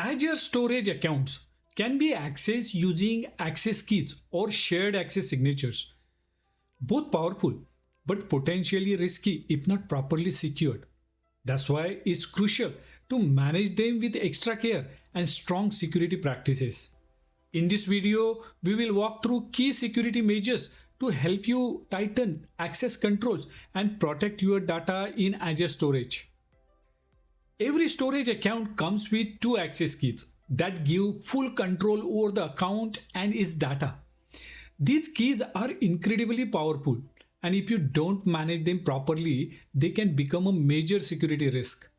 Azure storage accounts can be accessed using access keys or shared access signatures. Both powerful but potentially risky if not properly secured. That's why it's crucial to manage them with extra care and strong security practices. In this video, we will walk through key security measures to help you tighten access controls and protect your data in Azure storage. Every storage account comes with two access keys that give full control over the account and its data. These keys are incredibly powerful, and if you don't manage them properly, they can become a major security risk.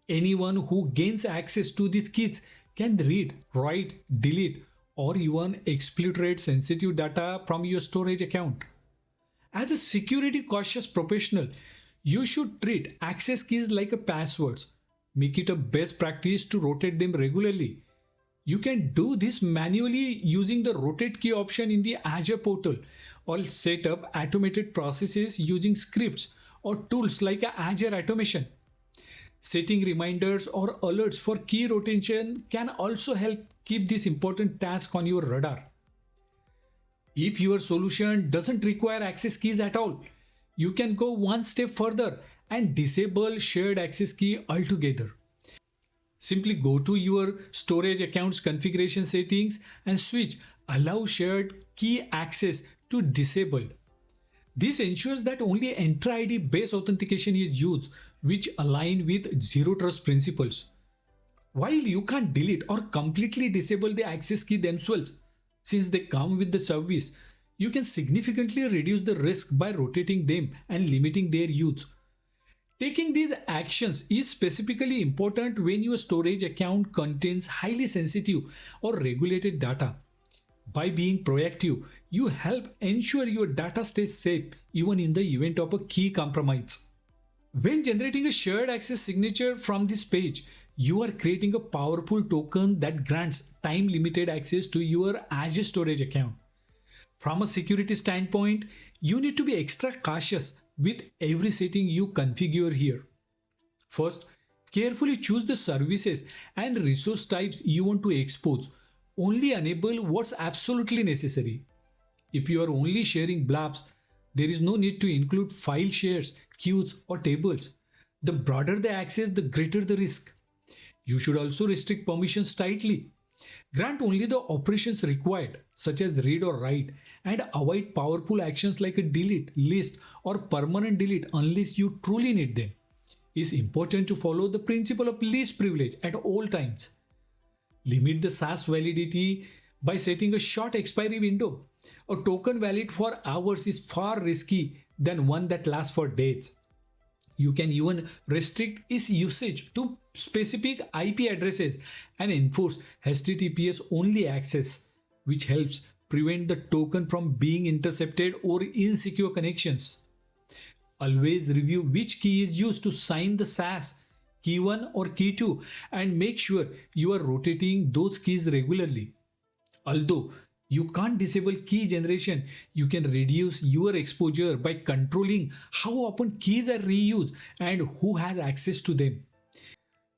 Anyone who gains access to these keys can read, write, delete, or even exploit sensitive data from your storage account. As a security cautious professional, you should treat access keys like a passwords. Make it a best practice to rotate them regularly. You can do this manually using the rotate key option in the Azure portal, or set up automated processes using scripts or tools like Azure Automation. Setting reminders or alerts for key rotation can also help keep this important task on your radar. If your solution doesn't require access keys at all, you can go one step further and disable shared access key altogether. Simply go to your storage account's configuration settings and switch Allow Shared Key Access to Disabled. This ensures that only Entra ID based authentication is used, which align with Zero Trust principles. While you can't delete or completely disable the access key themselves, since they come with the service, you can significantly reduce the risk by rotating them and limiting their use. Taking these actions is specifically important when your storage account contains highly sensitive or regulated data. By being proactive, you help ensure your data stays safe even in the event of a key compromise. When generating a shared access signature from this page, you are creating a powerful token that grants time-limited access to your Azure storage account. From a security standpoint, you need to be extra cautious with every setting you configure here. First, carefully choose the services and resource types you want to expose. Only enable what's absolutely necessary. If you are only sharing blobs, there is no need to include file shares, queues, or tables. The broader the access, the greater the risk. You should also restrict permissions tightly. Grant only the operations required, such as read or write, and avoid powerful actions like a delete, list, or permanent delete unless you truly need them. It's important to follow the principle of least privilege at all times. Limit the SAS validity by setting a short expiry window. A token valid for hours is far risky than one that lasts for days. You can even restrict its usage to specific IP addresses and enforce HTTPS only access, which helps prevent the token from being intercepted or insecure connections. Always review which key is used to sign the SAS, key 1 or key 2, and make sure you are rotating those keys regularly. Although you can't disable key generation, you can reduce your exposure by controlling how often keys are reused and who has access to them.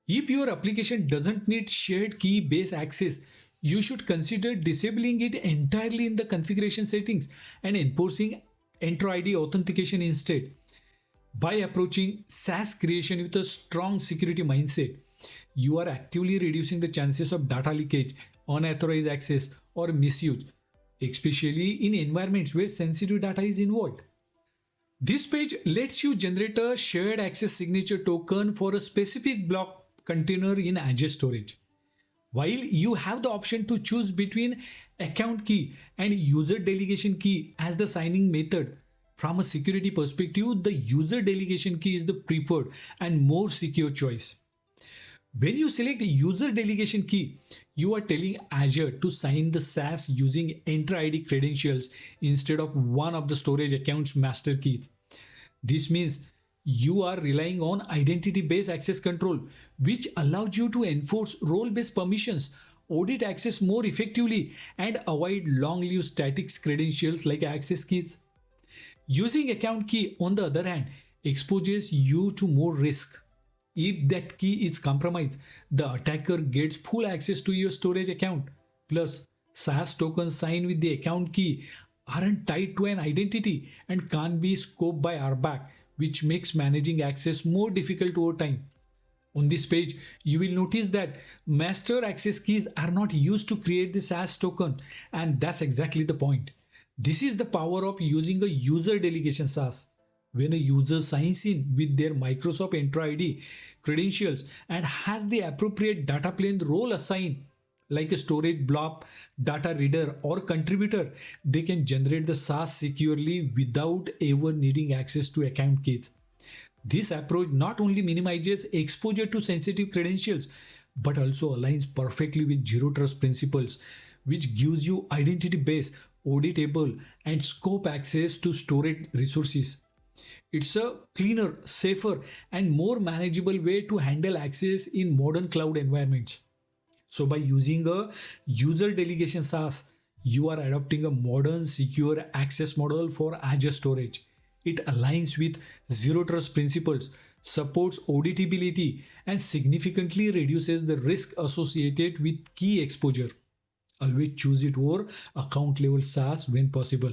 If your application doesn't need shared key based access, you should consider disabling it entirely in the configuration settings and enforcing Entra ID authentication instead. By approaching SAS creation with a strong security mindset, you are actively reducing the chances of data leakage, unauthorized access, or misuse, especially in environments where sensitive data is involved. This page lets you generate a shared access signature token for a specific block container in Azure storage. While you have the option to choose between account key and user delegation key as the signing method, from a security perspective, the user delegation key is the preferred and more secure choice. When you select user delegation key, you are telling Azure to sign the SAS using Entra ID credentials instead of one of the storage account's master keys. This means you are relying on identity-based access control, which allows you to enforce role-based permissions, audit access more effectively, and avoid long-lived static credentials like access keys. Using account key, on the other hand, exposes you to more risk. If that key is compromised, the attacker gets full access to your storage account. Plus, SAS tokens signed with the account key aren't tied to an identity and can't be scoped by RBAC, which makes managing access more difficult over time. On this page, you will notice that master access keys are not used to create the SAS token, and that's exactly the point. This is the power of using a user delegation SAS. When a user signs in with their Microsoft Entra ID credentials and has the appropriate data plane role assigned, like a storage blob, data reader, or contributor, they can generate the SAS securely without ever needing access to account keys. This approach not only minimizes exposure to sensitive credentials but also aligns perfectly with zero trust principles, which gives you identity based, auditable, and scope access to storage resources. It's a cleaner, safer, and more manageable way to handle access in modern cloud environments. So, by using a user delegation SaaS, you are adopting a modern, secure access model for Azure storage. It aligns with zero trust principles, supports auditability, and significantly reduces the risk associated with key exposure. Always choose it over account level SaaS when possible.